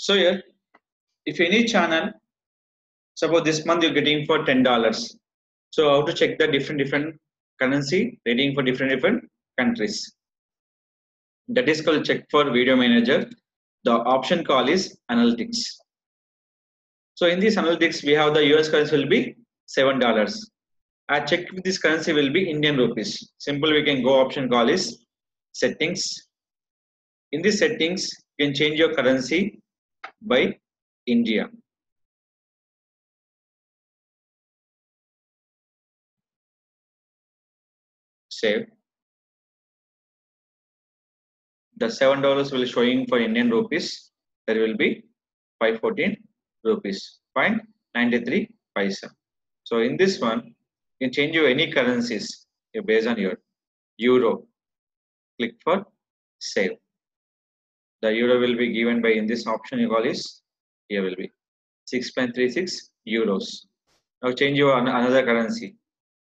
So here, if any channel, suppose this month you're getting for $10. So how to check the different currency rating for different countries? That is called check for video manager. The option call is analytics. So in this analytics, we have the US currency will be $7. I check if this currency will be Indian rupees. Simple, we can go option call is settings. In this settings, you can change your currency by India. Save. The $7 will showing for Indian rupees. There will be 514 rupees. Fine, 93 paisa. So in this one, you can change your any currencies based on your euro. Click for save. The euro will be given by in this option you call is here will be 6.36 euros. Now change your another currency.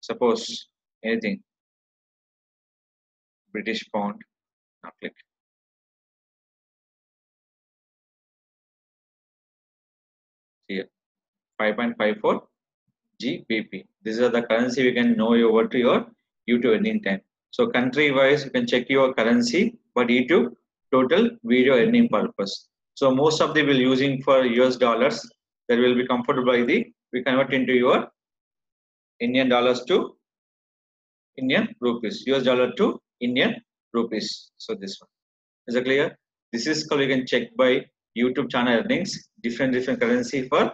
Suppose anything British pound. Now click. Here 5.54 GBP. These are the currency you can know over to your YouTube earning time. So country wise you can check your currency, but YouTube total video earning purpose. So most of them will using for US dollars. That will be comfortable by the we convert into your Indian dollars to Indian rupees, US dollar to Indian rupees. So this one is it clear? This is called you can check by YouTube channel earnings, different currency for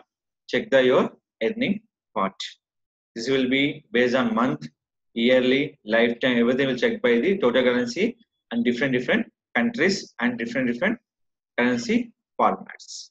check the your earning part. This will be based on month, yearly, lifetime, everything will check by the total currency and different countries and different currency formats.